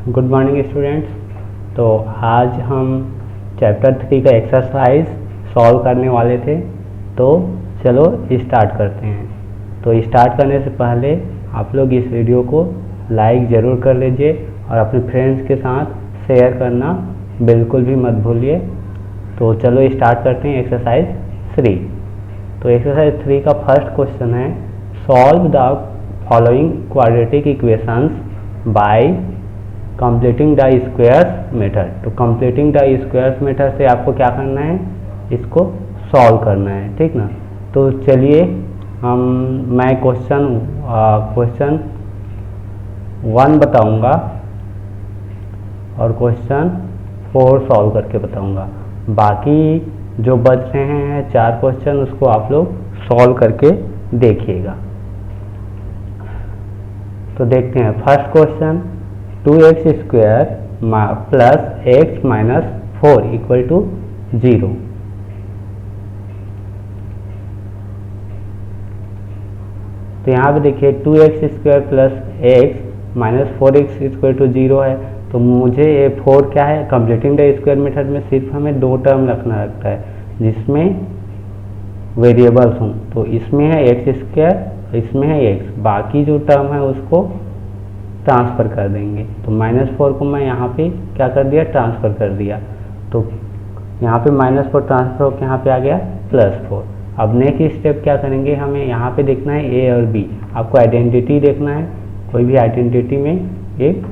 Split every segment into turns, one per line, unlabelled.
Good morning students. तो आज हम चैप्टर 3 का एक्सरसाइज सॉल्व करने वाले थे। तो चलो स्टार्ट करते हैं। तो स्टार्ट करने से पहले आप लोग इस वीडियो को लाइक ज़रूर कर लीजिए और अपने फ्रेंड्स के साथ शेयर करना बिल्कुल भी मत भूलिए। तो चलो स्टार्ट करते हैं एक्सरसाइज 3। तो एक्सरसाइज 3 का फर्स्ट क्वेश्चन है, solve the following quadratic equations bye completing the squares method. तो कंप्लीटिंग द स्क्वायर्स मेथड से आपको क्या करना है, इसको सॉल्व करना है, ठीक ना। तो चलिए मैं क्वेश्चन 1 बताऊंगा और क्वेश्चन 4 सॉल्व करके बताऊंगा। बाकी जो बच रहे हैं 4 क्वेश्चन, उसको आप लोग सॉल्व करके देखिएगा। तो देखते हैं first question, 2x square plus x minus 4 equal to 0। तो यहाँ पे देखिए 2x square plus x minus 4x equal to 0 है। तो मुझे ये 4 क्या है, कंप्लीटिंग द स्क्वायर मेथड में सिर्फ हमें 2 टर्म रखना रहता है जिसमें वेरिएबल्स हों। तो इसमें है x स्क्वायर, इसमें है x, बाकी जो टर्म है उसको ट्रांसफ़र कर देंगे। तो -4 को मैं यहाँ पे क्या कर दिया, ट्रांसफ़र कर दिया। तो यहाँ पे -4 ट्रांसफ़र होकर यहाँ पे आ गया +4। अब नेक्स्ट स्टेप क्या करेंगे, हमें यहाँ पे देखना है a और b। आपको आइडेंटिटी देखना है, कोई भी आइडेंटिटी में एक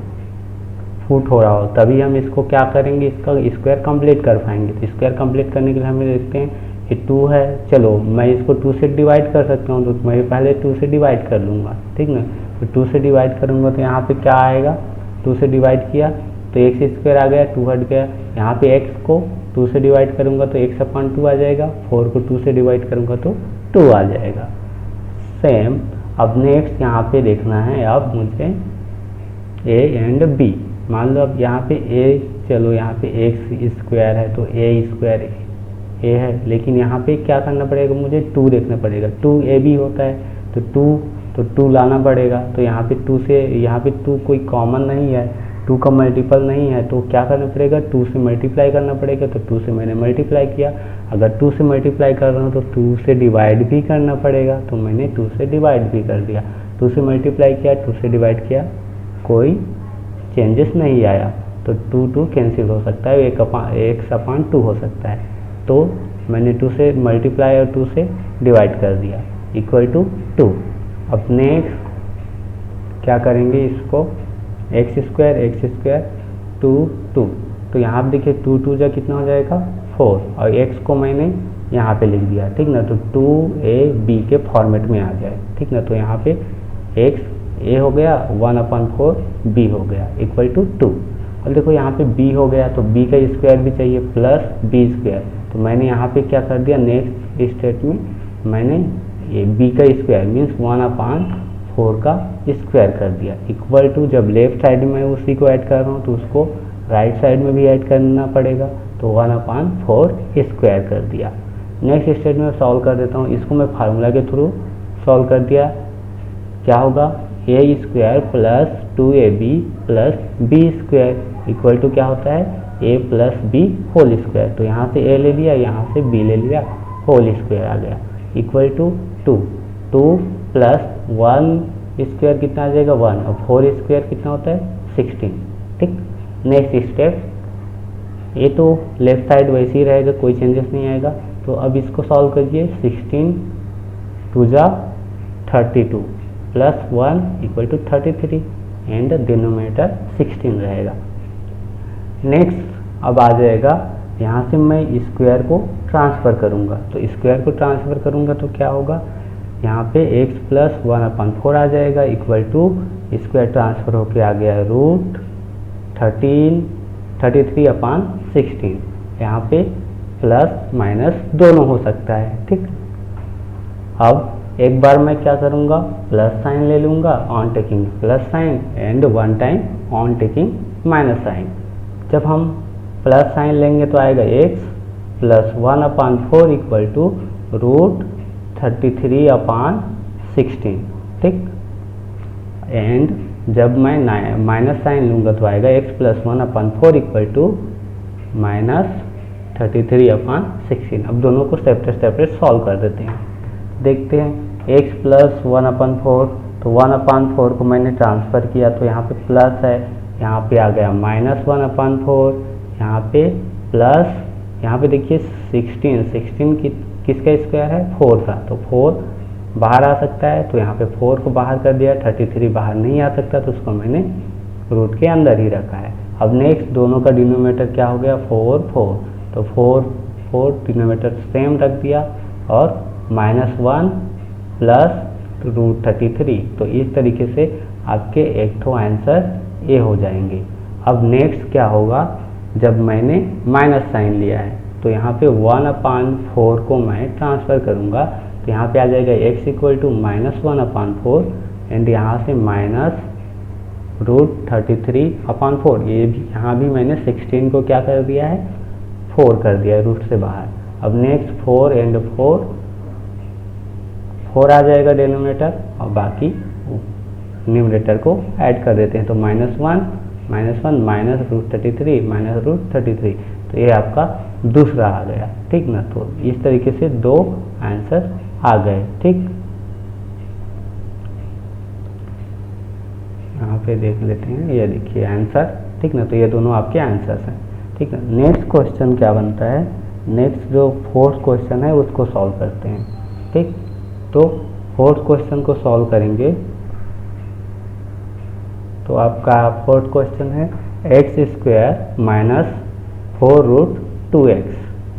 फुट हो रहा हो तभी हम इसको क्या करेंगे, इसका स्क्वायर कंप्लीट कर पाएंगे। तो स्क्वायर कंप्लीट करने के लिए हमें देखते हैं ये 2 है। चलो मैं इसको 2 से डिवाइड कर सकता हूँ, तो मैं पहले 2 से डिवाइड कर लूँगा, ठीक ना। तो 2 से डिवाइड करूँगा तो यहाँ पे क्या आएगा, 2 से डिवाइड किया तो x स्क्वायर आ गया, 2 हट गया। यहाँ पे x को 2 से डिवाइड करूँगा तो x/2 आ जाएगा, 4 को 2 से डिवाइड करूँगा तो 2 आ जाएगा। सेम अब नेक्स्ट यहाँ पे देखना है अब मुझे a एंड b। मान लो अब यहाँ पे a, चलो यहाँ पे x स्क्वायर है तो a स्क्वायर a है, लेकिन यहाँ पे क्या करना पड़ेगा, मुझे 2 देखना पड़ेगा। 2ab होता है तो 2 लाना पड़ेगा। तो यहाँ पे 2 से, यहाँ पे 2 कोई कॉमन नहीं है, 2 का मल्टीपल नहीं है, तो क्या करना पड़ेगा, 2 से मल्टीप्लाई करना पड़ेगा। तो 2 से मैंने मल्टीप्लाई किया। अगर 2 से मल्टीप्लाई कर रहा हूँ तो 2 से डिवाइड भी करना पड़ेगा, तो मैंने 2 से डिवाइड भी कर दिया। 2 से मल्टीप्लाई किया, 2 से डिवाइड किया, कोई चेंजेस नहीं आया। तो 2 कैंसिल हो सकता है, 1/2 हो सकता है। तो मैंने 2 से मल्टीप्लाई और 2 से डिवाइड कर दिया इक्वल टू 2। अब नेक्स्ट क्या करेंगे, इसको x स्क्वायर 2। तो यहाँ पे देखिए 2 जा कितना हो जाएगा 4, और x को मैंने यहाँ पे लिख दिया, ठीक ना। तो 2ab के फॉर्मेट में आ जाए, ठीक ना। तो यहाँ पे x a हो गया, 1/4 b हो गया इक्वल टू 2। और देखो यहाँ पे b हो गया तो b का स्क्वायर भी चाहिए प्लस b स्क्वायर। तो मैंने यहाँ पे क्या कर दिया, नेक्स्ट स्टेप में मैंने ये b का स्क्वायर मीन्स 1/4 का स्क्वायर कर दिया इक्वल टू, जब लेफ्ट साइड में उसी को ऐड कर रहा हूँ तो उसको राइट साइड में भी ऐड करना पड़ेगा। तो 1/4 स्क्वायर कर दिया। नेक्स्ट स्टेप में सॉल्व कर देता हूँ, इसको मैं फार्मूला के थ्रू सॉल्व कर दिया। क्या होगा, a square plus 2ab plus b square equal to क्या होता है, a plus b whole square. तो यहाँ से a ले लिया, यहाँ से b ले लिया, होल स्क्वायर आ गया इक्वल टू 2 प्लस 1 स्क्वायर कितना आ जाएगा 1, और 4 स्क्वायर कितना होता है 16, ठीक। नेक्स्ट स्टेप, ये तो लेफ्ट साइड वैसे ही रहेगा, कोई चेंजेस नहीं आएगा। तो अब इसको सॉल्व करिए, 16 2 जा 32 plus 1 equal to 33 and denominator 16 रहेगा। नेक्स्ट अब आ जाएगा, यहाँ से मैं स्क्वायर को ट्रांसफ़र करूँगा। तो स्क्वायर को ट्रांसफ़र करूँगा तो क्या होगा, यहाँ पे x प्लस 1/4 आ जाएगा इक्वल टू, स्क्वायर ट्रांसफ़र होके आ गया √33/16। यहाँ पे प्लस माइनस दोनों हो सकता है, ठीक। अब एक बार मैं क्या करूँगा, प्लस साइन ले लूँगा on taking plus sign, and 1 time on taking minus sign. जब हम प्लस साइन लेंगे तो आएगा x प्लस 1/4 इक्वल टू √33/16, ठीक। एंड जब मैं माइनस साइन लूँगा तो आएगा x प्लस 1/4 इक्वल टू -33/16। अब दोनों को सेपरेट सॉल्व कर देते हैं। देखते हैं x प्लस 1/4, तो 1/4 को मैंने ट्रांसफ़र किया तो यहाँ पे प्लस है, यहाँ पे आ गया -1/4, यहाँ पे प्लस, यहाँ पे देखिए 16 किसका स्क्वायर है, 4 का, तो 4 बाहर आ सकता है, तो यहाँ पे 4 को बाहर कर दिया, 33 बाहर नहीं आ सकता तो उसको मैंने रूट के अंदर ही रखा है। अब नेक्स्ट दोनों का डिनोमिनेटर क्या हो गया, 4 4, तो 4 डिनोमिनेटर सेम रख दिया और -1 प्लस √33, तो इस तरीके से आपके एक तो आंसर ए हो जाएंगे। अब नेक्स्ट क्या होगा, जब मैंने माइनस साइन लिया है तो यहाँ पे 1/4 को मैं ट्रांसफ़र करूँगा, तो यहाँ पे आ जाएगा x इक्वल टू -1/4 एंड यहाँ से -√33/4। ये भी यहाँ भी मैंने 16 को क्या कर दिया है, 4 कर दिया है रूट से बाहर। अब नेक्स्ट 4 एंड 4 आ जाएगा डिनोमिनेटर और बाकी न्यूमरेटर को ऐड कर देते हैं, तो -1 -√33 तो ये आपका दूसरा आ गया, ठीक ना। तो इस तरीके से दो आंसर आ गए, ठीक। यहाँ पे देख लेते हैं, ये देखिए आंसर, ठीक ना। तो ये दोनों आपके आंसर्स हैं, ठीक है। नेक्स्ट क्वेश्चन क्या बनता है, नेक्स्ट जो फोर्थ क्वेश्चन है उसको सॉल्व करते हैं, ठीक। तो फोर्थ क्वेश्चन को सॉल्व करेंगे तो आपका फोर्थ क्वेश्चन है x² - 4√2x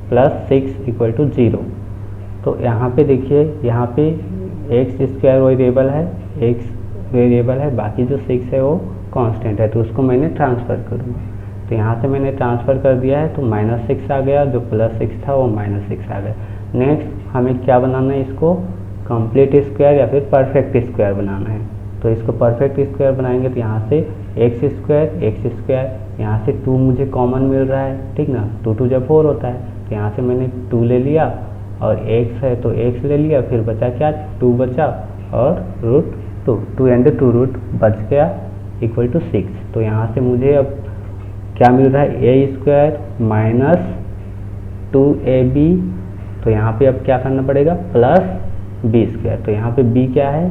plus 6 equal to 0। तो यहाँ पे देखिए, यहाँ पे x² वेरिएबल है, x वेरिएबल है, बाकी जो 6 है वो कांस्टेंट है, तो उसको मैंने ट्रांसफ़र करूँगा। तो यहाँ से मैंने ट्रांसफ़र कर दिया है तो -6 आ गया, जो +6 था वो -6 आ गया। नेक्स्ट हमें क्या बनाना है, इसको कंप्लीट स्क्वायर या फिर परफेक्ट स्क्वायर बनाना है। तो इसको परफेक्ट स्क्वायर बनाएंगे तो यहाँ से x² यहाँ से 2 मुझे कॉमन मिल रहा है, ठीक ना। 2 2 जब 4 होता है, तो यहाँ से मैंने 2 ले लिया और x है तो x ले लिया, फिर बचा क्या, 2 बचा और √2 एंड 2 रूट बच गया इक्वल टू 6। तो यहाँ से मुझे अब क्या मिल रहा है, a² - 2ab, तो यहाँ पे अब क्या करना पड़ेगा, प्लस b²। तो यहाँ पे b क्या है,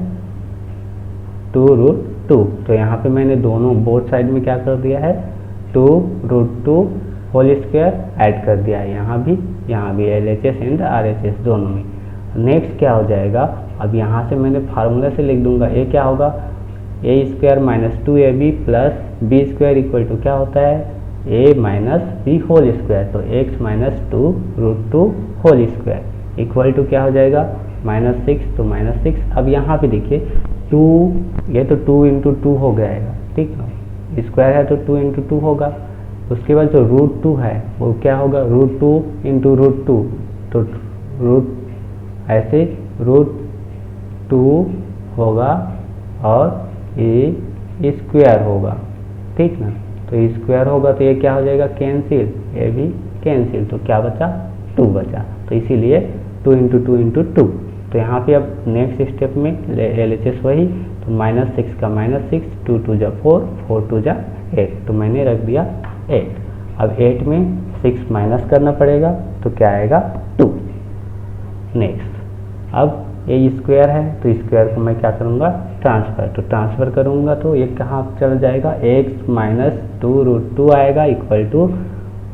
2√2, तो यहाँ पे मैंने दोनों बोथ साइड में क्या कर दिया है, 2√2 होल स्क्वायर ऐड कर दिया है, यहाँ भी LHS एंड RHS दोनों में। नेक्स्ट क्या हो जाएगा, अब यहाँ से मैंने फार्मूला से लिख दूंगा, a क्या होगा, a² - 2ab plus b² equal to क्या होता है, a minus b whole square, तो x - 2√2 whole square equal to क्या हो जाएगा, -6, तो -6। अब यहाँ पे देखिए 2, ये तो 2 × 2 हो जाएगा, ठीक है, स्क्वायर है तो 2 × 2 होगा। उसके बाद जो √2 है वो क्या होगा, √2 × √2, तो ऐसे √2 होगा और ये स्क्वायर होगा, ठीक ना। तो स्क्वायर होगा तो ये क्या हो जाएगा, कैंसिल, ये भी कैंसिल, तो क्या बचा, 2 बचा, तो इसीलिए 2 × 2 × 2। तो यहाँ पे अब नेक्स्ट स्टेप में LHS वही, तो -6 का -6, 2 2 जा 4, 4 2 जा 8, तो मैंने रख दिया 8। अब 8 में 6 माइनस करना पड़ेगा, तो क्या आएगा, 2। नेक्स्ट अब ये स्क्वायर है तो स्क्वायर को मैं क्या करूँगा, ट्रांसफ़र करूँगा, तो ये कहाँ चल जाएगा, x - 2√2 आएगा इक्वल टू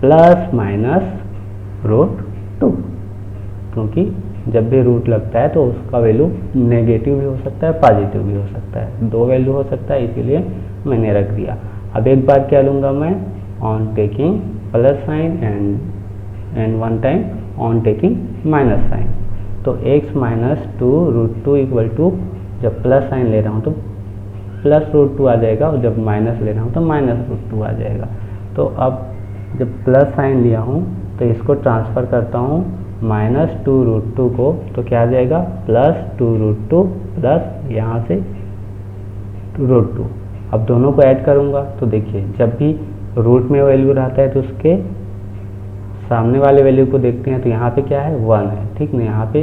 ±√2, क्योंकि जब भी रूट लगता है तो उसका वैल्यू नेगेटिव भी हो सकता है, पॉजिटिव भी हो सकता है, दो वैल्यू हो सकता है, इसीलिए मैंने रख दिया। अब एक बार क्या लूँगा मैं, on taking plus sign and one time on taking minus sign. तो x - 2√2 इक्वल टू, जब प्लस साइन ले रहा हूँ तो +√2 आ जाएगा और जब माइनस ले रहा हूँ तो -√2 आ जाएगा। तो अब जब प्लस साइन लिया हूँ तो इसको ट्रांसफ़र करता हूँ -2√2 को, तो क्या आ जाएगा, +2√2 प्लस यहाँ से √2। अब दोनों को ऐड करूँगा तो देखिए, जब भी रूट में वैल्यू रहता है तो उसके सामने वाले वैल्यू को देखते हैं, तो यहाँ पे क्या है, 1 है, ठीक ना। यहाँ पे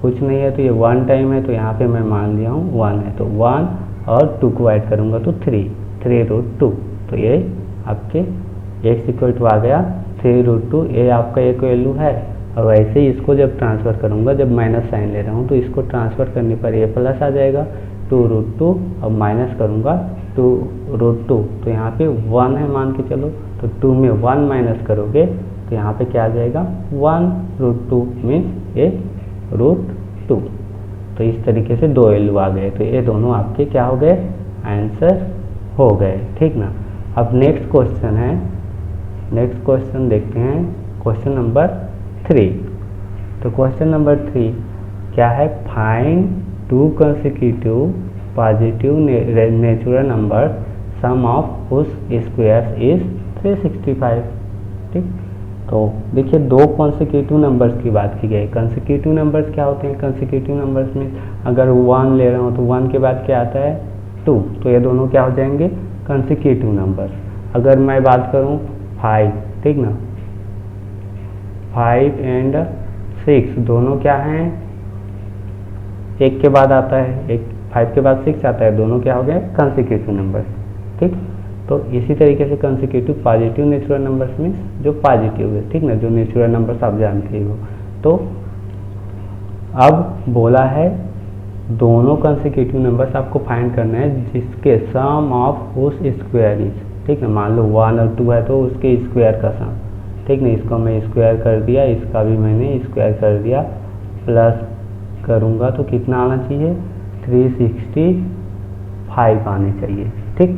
कुछ नहीं है तो ये 1 टाइम है, तो यहाँ पे मैं मान लिया हूँ 1 है, तो 1 और 2 को ऐड करूँगा तो 3√2। तो ये आपके x इक्वल टू आ गया 3√2। ये आपका एक वैल्यू है। और वैसे ही इसको जब ट्रांसफ़र करूँगा, जब माइनस साइन ले रहा हूँ तो इसको ट्रांसफ़र करने पर ये प्लस आ जाएगा 2√2, और माइनस करूँगा 2√2। तो यहाँ पे 1 है मान के चलो, तो 2 में 1 माइनस करोगे तो यहाँ पे क्या आ जाएगा 1√2 मीन्स ये √2। तो इस तरीके से दो वैल्यू आ गए। तो ये दोनों आपके क्या हो गए, आंसर हो गए, ठीक ना। अब नेक्स्ट क्वेश्चन है, नेक्स्ट क्वेश्चन देखते हैं, क्वेश्चन नंबर 3। तो क्वेश्चन नंबर 3 क्या है, find 2 consecutive positive natural number sum of उस स्क्वायर्स इज 365। ठीक, तो देखिए 2 कॉन्सिक्यूटिव नंबर्स की बात की गई। कॉन्सिक्यूटिव नंबर्स क्या होते हैं, कॉन्सिक्यूटिव नंबर्स में अगर 1 ले रहा हूँ तो 1 के बाद क्या आता है 2, तो ये दोनों क्या हो जाएंगे कॉन्सिक्यूटिव नंबर्स। अगर मैं बात करूँ 5, ठीक ना, 5 एंड 6 दोनों क्या हैं, 1 के बाद आता है, 5 के बाद 6 आता है, दोनों क्या हो गए कॉन्सिक्यूटिव नंबर्स। ठीक, तो इसी तरीके से consecutive positive natural numbers means जो पॉजिटिव है, ठीक ना, जो नेचुरल नंबर्स आप जानते हो। तो अब बोला है दोनों कॉन्सिक्यूटिव नंबर्स आपको फाइंड करना है जिसके सम ऑफ उस स्क्वायर इज, ठीक ना, मान लो 1 और 2 है तो उसके स्क्वायर का सम, ठीक ना, इसको मैं स्क्वायर कर दिया, इसका भी मैंने स्क्वायर कर दिया, प्लस करूँगा तो कितना आना चाहिए 365 आने चाहिए। ठीक,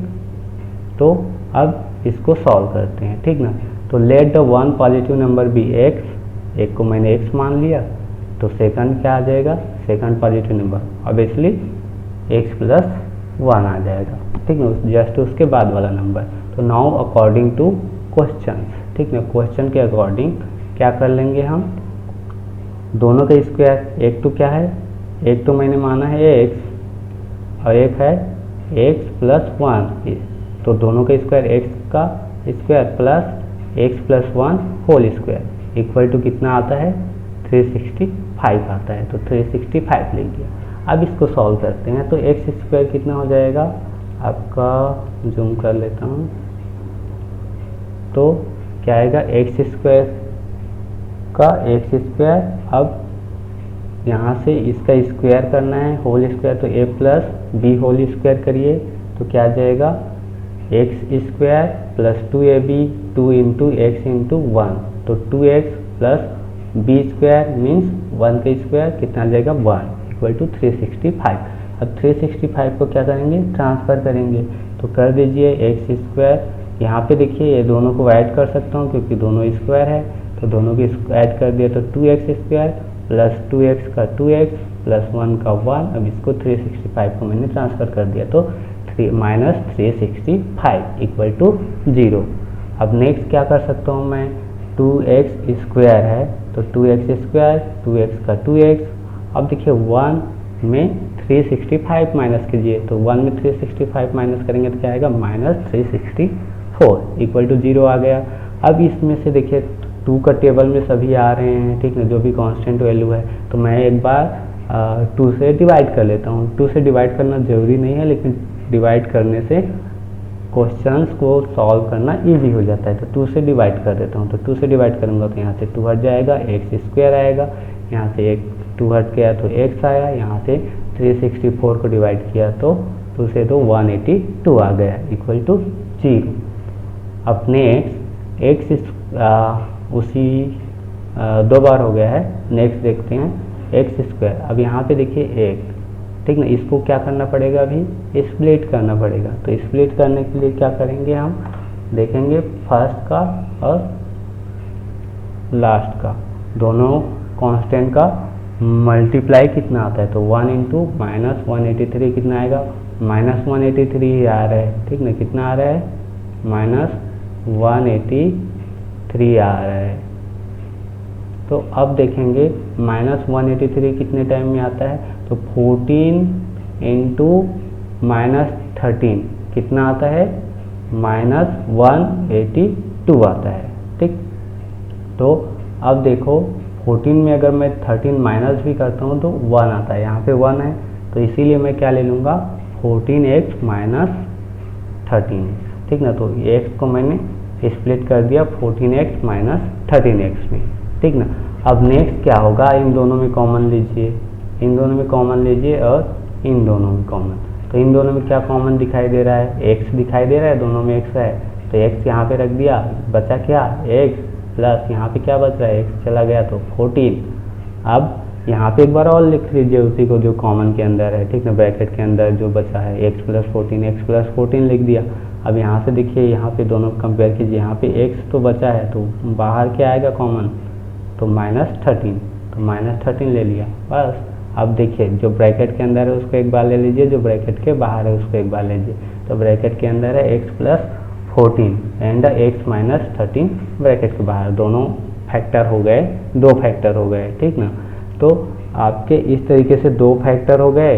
तो अब इसको सॉल्व करते हैं, ठीक ना। तो let the one positive number be x, एक को मैंने x मान लिया, तो सेकंड क्या आ जाएगा, second positive number obviously x + 1 आ जाएगा, ठीक ना, जस्ट उसके बाद वाला नंबर। तो नाउ अकॉर्डिंग टू क्वेश्चन, ठीक ना, क्वेश्चन के अकॉर्डिंग क्या कर लेंगे हम, दोनों का स्क्वायर, एक तो क्या है, एक तो मैंने माना है x और एक है x + 1, तो दोनों का स्क्वायर x का square plus x + 1 whole square equal to कितना आता है 365 आता है। तो 365 लिख दिया। अब इसको सॉल्व करते हैं, तो x² कितना हो जाएगा आपका, जूम कर लेता हूँ, तो क्या आएगा x² का x²। अब यहाँ से इसका स्क्वायर करना है होल स्क्वायर, तो a + b होल स्क्वायर करिए, तो क्या आ जाएगा x² + 2ab 2 × x × 1, तो 2x + b² मीन्स 1 का स्क्वायर कितना आ जाएगा 1 इक्वल टू 365। अब 365 को क्या करेंगे, ट्रांसफ़र करेंगे, तो कर दीजिए x²। यहाँ पे देखिए ये दोनों को ऐड कर सकता हूँ क्योंकि दोनों स्क्वायर है, तो दोनों की ऐड कर दिया तो 2x² + 2x का 2x + 1 का 1। अब इसको 365 को मैंने ट्रांसफ़र कर दिया, तो -365 इक्वल टू 0। अब नेक्स्ट क्या कर सकता हूँ मैं, 2x² है तो 2x², 2x का 2x। अब देखिए 1 में 365 माइनस कीजिए, तो 1 में 365 माइनस करेंगे तो क्या आएगा -364 इक्वल टू 0 आ गया। अब इसमें से देखिए 2 का टेबल में सभी आ रहे हैं, ठीक है, जो भी कांस्टेंट वैल्यू है, तो मैं एक बार 2 से डिवाइड कर लेता हूँ। 2 से डिवाइड करना ज़रूरी नहीं है, लेकिन डिवाइड करने से क्वेश्चंस को सॉल्व करना इजी हो जाता है, तो 2 से डिवाइड कर देता हूँ। तो 2 से डिवाइड करूँगा तो यहाँ से 2 हट जाएगा, x² आएगा, यहाँ से 2 हट गया तो x आया, यहाँ से 364 को डिवाइड किया तो 2 से 2 182 आ गया इक्वल टू 0। अब नेक्स्ट x उसी 2 बार हो गया है, नेक्स्ट देखते हैं x²। अब यहाँ पे देखिए 1, ठीक ना, इसको क्या करना पड़ेगा, अभी स्प्लिट करना पड़ेगा। तो स्प्लिट करने के लिए क्या करेंगे, हम देखेंगे फर्स्ट का और लास्ट का दोनों कांस्टेंट का मल्टीप्लाई कितना आता है, तो 1 × -183 कितना आएगा, -183 ही आ रहा है, ठीक ना, कितना आ रहा है -183 आ रहा है। तो अब देखेंगे -183 कितने टाइम में आता है, तो 14 × -13 कितना आता है -182 आता है, ठीक। तो अब देखो 14 में अगर मैं 13 माइनस भी करता हूँ तो 1 आता है, यहाँ पे 1 है, तो इसीलिए मैं क्या ले लूँगा 14x माइनस 13x, ठीक ना। तो x को मैंने स्प्लिट कर दिया 14x माइनस 13x में, ठीक ना। अब नेक्स्ट क्या होगा, इन दोनों में कॉमन लीजिए, इन दोनों में कॉमन लीजिए और इन दोनों में कॉमन। तो इन दोनों में क्या कॉमन दिखाई दे रहा है, x दिखाई दे रहा है, दोनों में x है, तो x यहाँ पे रख दिया, बचा क्या x प्लस यहाँ पे क्या बच रहा है, x चला गया तो 14। अब यहाँ पे एक बार और लिख लीजिए उसी को जो कॉमन के अंदर है, ठीक ना, ब्रैकेट के अंदर जो बचा है x प्लस 14 लिख दिया। अब यहाँ से देखिए, यहाँ पे दोनों कंपेयर कीजिए, यहाँ पे x तो बचा है तो बाहर क्या आएगा कॉमन, तो -13, तो -13 ले लिया बस। अब देखिए जो ब्रैकेट के अंदर है उसको एक बार ले लीजिए, जो ब्रैकेट के बाहर है उसको एक बार ले लीजिए। तो ब्रैकेट के अंदर है x plus 14 and x minus 13 bracket के बाहर, दोनों फैक्टर हो गए, 2 फैक्टर हो गए, ठीक ना। तो आपके इस तरीके से 2 फैक्टर हो गए।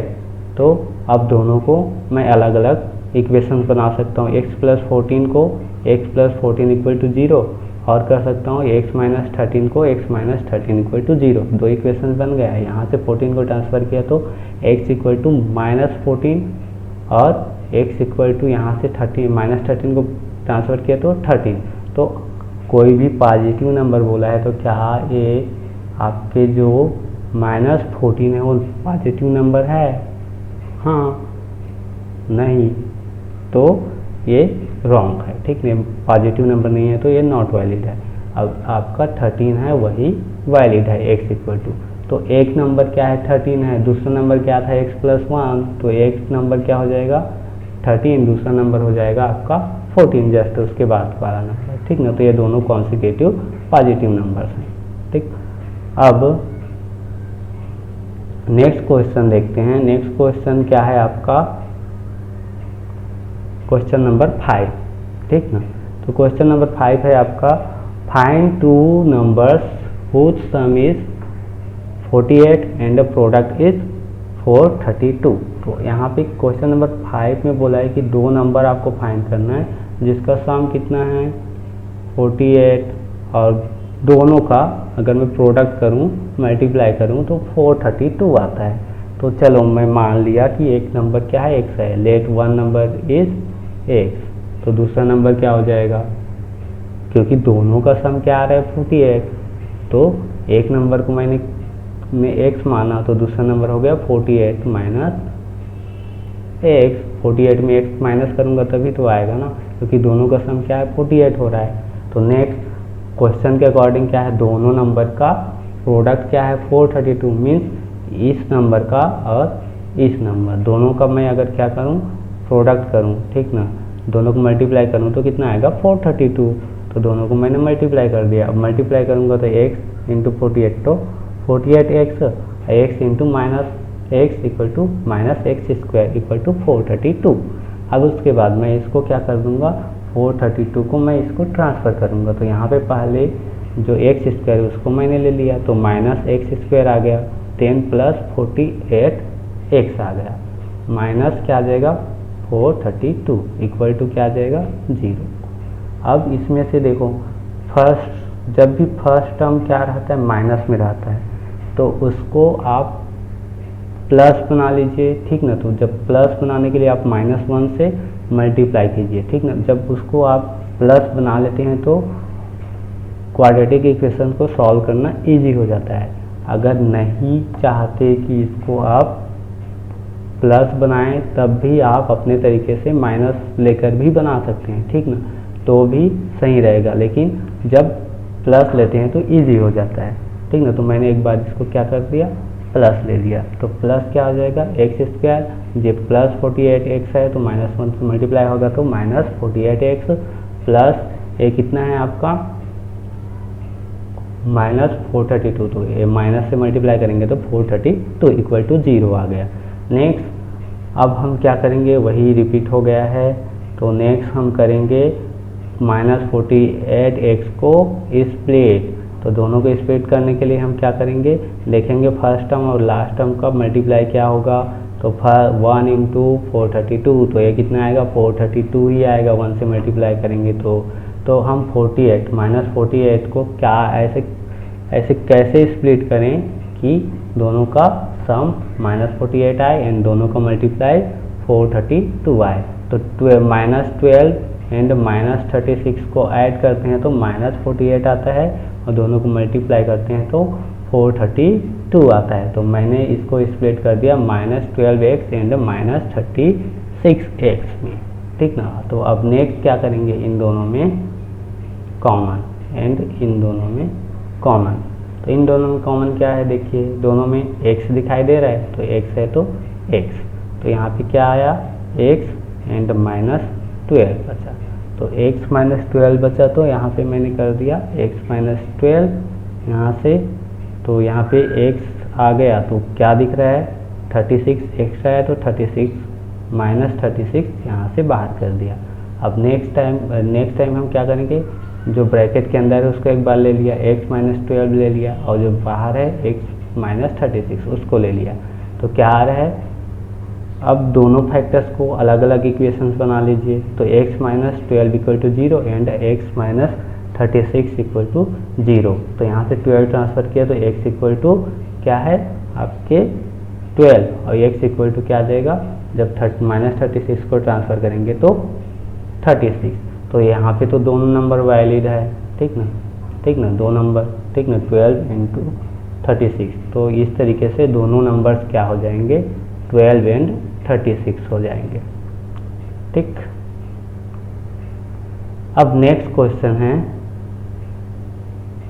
तो अब दोनों को मैं अलग अलग इक्वेशन बना सकता हूँ, x प्लस 14 को x प्लस 14 इक्वल टू 0 और कर सकता हूँ x माइनस 13 को x minus 13 equal to 0। 2 equation बन गया है। यहाँ से 14 को ट्रांसफ़र किया तो x इक्वल टू -14 और x इक्वल टू यहाँ से -13 को ट्रांसफ़र किया तो 13। तो कोई भी पॉजिटिव नंबर बोला है तो क्या ये आपके जो -14 है वो पॉजिटिव नंबर है? हाँ, नहीं, तो ये रॉन्ग है, ठीक है, पॉजिटिव नंबर नहीं है तो ये नॉट वैलिड है। अब आपका 13 है वही वैलिड है x इक्वल टू, तो एक नंबर क्या है 13 है, दूसरा नंबर क्या था x प्लस 1, तो एक नंबर क्या हो जाएगा 13, दूसरा नंबर हो जाएगा आपका 14 जस्ट उसके बाद वाला नंबर, ठीक ना। तो ये दोनों कॉन्सिक्यूटिव पॉजिटिव नंबर्स हैं, ठीक। अब नेक्स्ट क्वेश्चन देखते हैं। नेक्स्ट क्वेश्चन क्या है आपका, क्वेश्चन नंबर 5, ठीक ना। तो क्वेश्चन नंबर 5 है आपका, find 2 numbers whose sum is 48 and the product is 432। तो यहाँ पे क्वेश्चन नंबर 5 में बोला है कि 2 नंबर आपको फाइंड करना है जिसका सम कितना है 48, और दोनों का अगर मैं प्रोडक्ट करूँ मल्टीप्लाई करूँ तो 432 आता है। तो चलो मैं मान लिया कि एक नंबर क्या है x है, let one number is x, तो दूसरा नंबर क्या हो जाएगा, क्योंकि दोनों का सम क्या आ रहा है 48, तो एक नंबर को मैंने x माना तो दूसरा नंबर हो गया 48 माइनस x। 48 में x माइनस करूँगा तभी तो आएगा ना, क्योंकि दोनों का सम क्या है 48 हो रहा है। तो नेक्स्ट क्वेश्चन के अकॉर्डिंग क्या है, दोनों नंबर का प्रोडक्ट क्या है 432, मीन्स इस नंबर का और इस नंबर दोनों का मैं अगर क्या करूं प्रोडक्ट करूं, ठीक ना, दोनों को मल्टीप्लाई करूं तो कितना आएगा 432। तो दोनों को मैंने मल्टीप्लाई कर दिया। अब मल्टीप्लाई करूंगा तो x इंटू 48, तो 48x, x into minus x equal to minus x square equal to 432। अब उसके बाद मैं इसको क्या कर दूंगा, 432 को मैं इसको ट्रांसफ़र करूंगा। तो यहाँ पे पहले जो एक्स स्क्वायर है उसको मैंने ले लिया तो माइनस एक्स स्क्वायर आ गया, 10 प्लस 48 एक्स आ गया, माइनस क्या आ जाएगा 432 इक्वल टू क्या आ जाएगा 0। अब इसमें से देखो फर्स्ट, जब भी फर्स्ट टर्म क्या रहता है माइनस में रहता है तो उसको आप प्लस बना लीजिए, ठीक ना। तो जब प्लस बनाने के लिए आप -1 से मल्टीप्लाई कीजिए, ठीक ना। जब उसको आप प्लस बना लेते हैं तो क्वाड्रेटिक इक्वेशन को सॉल्व करना इजी हो जाता है। अगर नहीं चाहते कि इसको आप प्लस बनाएं तब भी आप अपने तरीके से माइनस लेकर भी बना सकते हैं, ठीक ना, तो भी सही रहेगा। लेकिन जब प्लस लेते हैं तो इजी हो जाता है, ठीक ना। तो मैंने एक बार इसको क्या कर दिया प्लस ले लिया, तो प्लस क्या हो जाएगा एक्स स्क्वायर, ये प्लस 48x है तो -1 से मल्टीप्लाई होगा तो माइनस 48x प्लस ये कितना है आपका -432, तो ये माइनस से मल्टीप्लाई करेंगे तो 432 इक्वल टू 0 आ गया। नेक्स्ट अब हम क्या करेंगे, वही रिपीट हो गया है, तो नेक्स्ट हम करेंगे -48x को स्प्लिट। तो दोनों को स्प्लिट करने के लिए हम क्या करेंगे, देखेंगे फर्स्ट टर्म और लास्ट टर्म का मल्टीप्लाई क्या होगा, तो 1 इंटू 432, तो ये कितना आएगा 432 ही आएगा, 1 से मल्टीप्लाई करेंगे तो हम 48 को क्या ऐसे कैसे स्प्लिट करें कि दोनों का सम -48 आए एंड दोनों का मल्टीप्लाई 432 आए। तो -12 एंड -36 को ऐड करते हैं तो -48 आता है, और दोनों को मल्टीप्लाई करते हैं तो 432 आता है। तो मैंने इसको स्प्लिट कर दिया -12x एंड -36x में, ठीक ना। तो अब नेक्स्ट क्या करेंगे, इन दोनों में कॉमन एंड इन दोनों में कॉमन। तो इन दोनों में कॉमन क्या है, देखिए दोनों में x दिखाई दे रहा है, तो x है तो x, तो यहाँ पे क्या आया x एंड -12 बचा। तो x -12 बचा, तो यहाँ पे मैंने कर दिया x -12 यहाँ से, तो यहाँ पे x आ गया तो क्या दिख रहा है 36 एक्स्ट्रा है, तो 36 -36 यहाँ से बाहर कर दिया। अब नेक्स्ट टाइम हम क्या करेंगे, जो ब्रैकेट के अंदर है उसको एक बार ले लिया, x -12 ले लिया, और जो बाहर है x -36 उसको ले लिया। तो क्या आ रहा है, अब दोनों फैक्टर्स को अलग अलग इक्वेशंस बना लीजिए। तो x -12 equal to 0 and x -36 equal to 0। तो यहाँ से 12 ट्रांसफर किया तो x इक्वल टू क्या है आपके 12, और x इक्वल टू क्या आ जाएगा, जब -36 को ट्रांसफ़र करेंगे तो 36। तो यहाँ पे तो दोनों नंबर वैलिड है, ठीक ना, दो नंबर, ठीक ना, 12 इंटू 36। तो इस तरीके से दोनों नंबर्स क्या हो जाएंगे, 12 एंड 36 हो जाएंगे, ठीक। अब नेक्स्ट क्वेश्चन है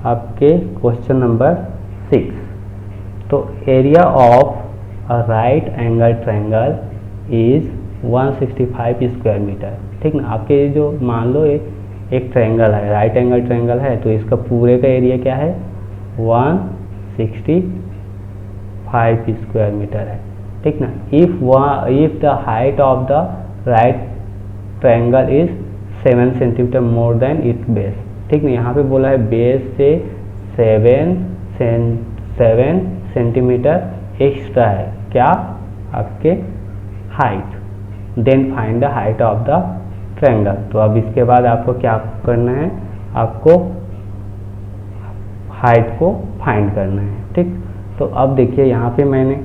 आपके क्वेश्चन नंबर 6। तो area of a right angle triangle is 165 square metre, ठीक ना। आपके जो मान लो एक ट्रायंगल है, राइट एंगल ट्रायंगल है, तो इसका पूरे का एरिया क्या है 165 स्क्वायर मीटर है, ठीक ना। If the height of the right triangle is 7 centimetre more than it's base, ठीक ना। यहाँ पे बोला है बेस से 7 सेंटीमीटर एक्स्ट्रा है क्या आपके height, then find the height of the triangle. तो अब इसके बाद आपको क्या करना है, आपको हाइट को फाइंड करना है, ठीक। तो अब देखिए यहाँ पे मैंने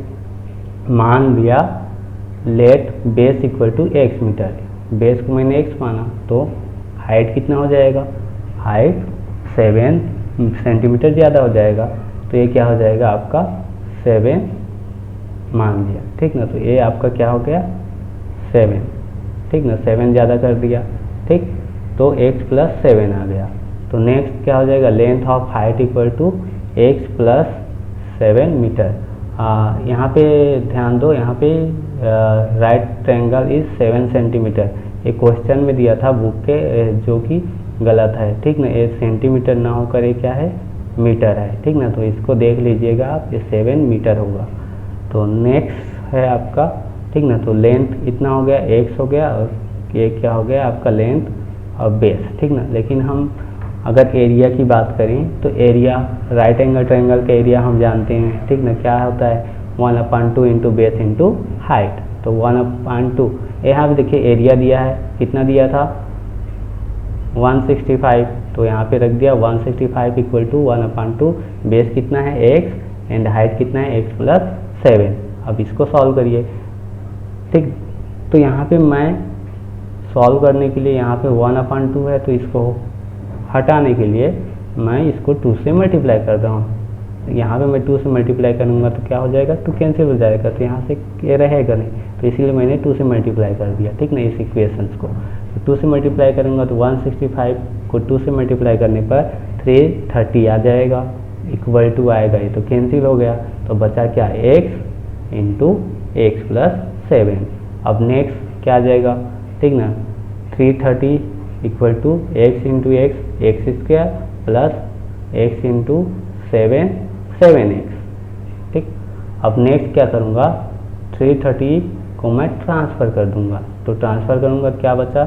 मान लिया let base equal to x metre, base को मैंने x माना, तो हाइट कितना हो जाएगा, हाइट 7 सेंटीमीटर ज़्यादा हो जाएगा, तो ये क्या हो जाएगा आपका 7 मान लिया, ठीक ना। तो ये आपका क्या हो गया 7, ठीक ना, 7 ज़्यादा कर दिया, ठीक। तो x + 7 आ गया। तो नेक्स्ट क्या हो जाएगा, length of height equal to x + 7 metre. यहाँ पे ध्यान दो, यहाँ पे राइट ट्रायंगल इज 7 सेंटीमीटर, एक क्वेश्चन में दिया था बुक के, जो कि गलत है, ठीक ना। ये सेंटीमीटर ना होकर ये क्या है मीटर है, ठीक ना। तो इसको देख लीजिएगा आप, ये 7 मीटर होगा। तो नेक्स्ट है आपका, ठीक ना। तो लेंथ इतना हो गया, x हो गया, और ये क्या हो गया आपका लेंथ और बेस, ठीक ना। लेकिन हम अगर एरिया की बात करें तो एरिया राइट एंगल ट्रायंगल का एरिया हम जानते हैं, ठीक ना, क्या होता है 1/2 इंटू बेस इंटू हाइट। तो 1/2, यहाँ पे देखिए एरिया दिया है, कितना दिया था 165, तो यहाँ पे रख दिया 165 इक्वल टू 1/2, बेस कितना है x एंड हाइट कितना है x + 7। अब इसको सॉल्व करिए, ठीक। तो यहाँ पे मैं सॉल्व करने के लिए यहाँ पे 1/2 है, तो इसको हटाने के लिए मैं इसको 2 से मल्टीप्लाई करता हूँ। यहाँ पे मैं 2 से मल्टीप्लाई करूँगा तो क्या हो जाएगा, 2 कैंसिल हो जाएगा, तो यहाँ से ये रहेगा नहीं, तो इसीलिए मैंने 2 से मल्टीप्लाई कर दिया, ठीक ना, इस इक्वेशंस को। तो 2 से मल्टीप्लाई करूँगा तो 165 को 2 से मल्टीप्लाई करने पर 330 आ जाएगा, इक्वल टू आएगा, ये तो कैंसिल हो गया, तो बचा क्या x इंटू x + 7। अब नेक्स्ट क्या आ जाएगा, ठीक ना, 330 equal to x into x square plus x into 7x, ठीक। अब नेक्स्ट क्या करूँगा, 330 को मैं ट्रांसफ़र कर दूँगा, तो ट्रांसफ़र करूँगा क्या बचा,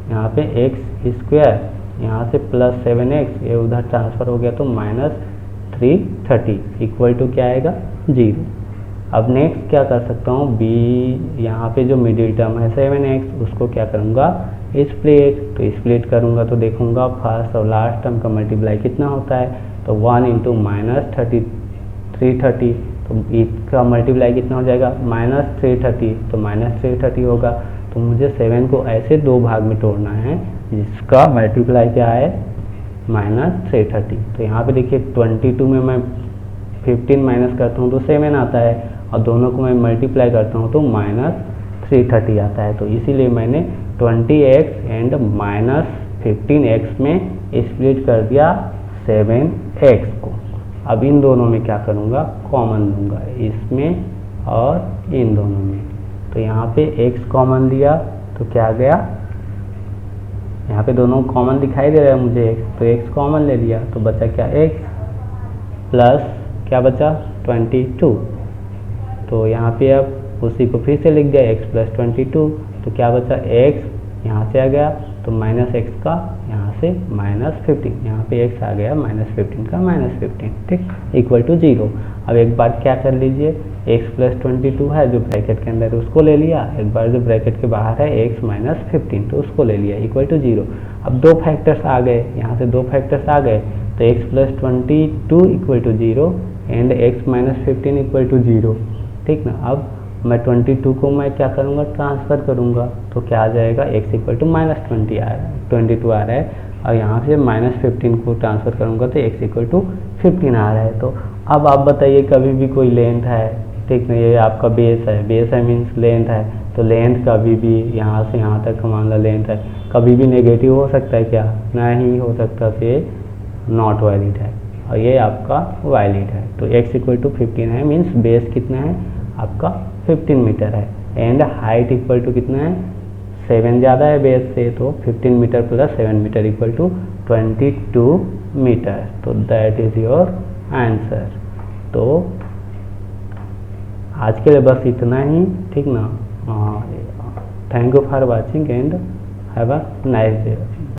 यहाँ पे x स्क्वायर, यहाँ से प्लस 7x, ये उधर ट्रांसफ़र हो गया तो -330 इक्वल टू क्या आएगा 0। अब नेक्स्ट क्या कर सकता हूँ, b यहाँ पे जो मिडिल टर्म है 7x, उसको क्या करूँगा स्प्लिट, तो स्प्लिट करूँगा तो देखूँगा फर्स्ट और लास्ट टर्म का मल्टीप्लाई कितना होता है, तो 1 इंटू -330 तो इसका मल्टीप्लाई कितना हो जाएगा -330, तो -330 होगा। तो मुझे 7 को ऐसे दो भाग में तोड़ना है जिसका मल्टीप्लाई क्या है -330। तो यहाँ पे देखिए 22 में मैं 15 माइनस करता हूँ तो 7 आता है, और दोनों को मैं मल्टीप्लाई करता हूँ तो -330 आता है। तो इसीलिए मैंने 20x एंड -15x में स्प्लिट कर दिया 7x को। अब इन दोनों में क्या करूँगा, कॉमन लूँगा, इसमें और इन दोनों में। तो यहाँ पे x कॉमन लिया तो क्या गया, यहाँ पे दोनों कॉमन दिखाई दे रहा है मुझे x, तो x कॉमन ले लिया तो बचा क्या x प्लस क्या बचा 22। तो यहाँ पे अब उसी को फिर से लिख दिया x प्लस 22, तो क्या बचा x यहाँ से आ गया तो -x का यहाँ से -15, यहाँ पे x आ गया -15 का -15, ठीक, इक्वल टू 0। अब एक बार क्या कर लीजिए, x प्लस 22 है जो ब्रैकेट के अंदर है उसको ले लिया, एक बार जो ब्रैकेट के बाहर है x -15 तो उसको ले लिया इक्वल टू 0। अब दो फैक्टर्स आ गए, यहाँ से दो फैक्टर्स आ गए तो x plus 22 equal to 0 and x -15 equal to 0, ठीक ना। अब मैं 22 को मैं क्या करूँगा, ट्रांसफ़र करूँगा, तो क्या आ जाएगा x इक्वल टू -22 आ रहा है, और यहाँ से -15 को ट्रांसफ़र करूँगा तो x इक्वल टू 15 आ रहा है। तो अब आप बताइए कभी भी कोई लेंथ है, ठीक ना, ये आपका बेस है मीन्स लेंथ है, तो लेंथ कभी भी यहाँ से यहाँ तक मान लो लेंथ है, कभी भी नेगेटिव हो सकता है क्या, नहीं हो सकता, तो ये नॉट वैलिड है और ये आपका वैलिड है। तो x इक्वल टू 15 है मीन्स बेस कितना है आपका 15 मीटर है, एंड हाइट इक्वल टू कितना है 7 ज़्यादा है बेस से, तो 15 metre plus 7 metre equal to 22 metre. तो दैट इज़ योर आंसर। तो आज के लिए बस इतना ही, ठीक ना। Thank you for watching and have a nice day.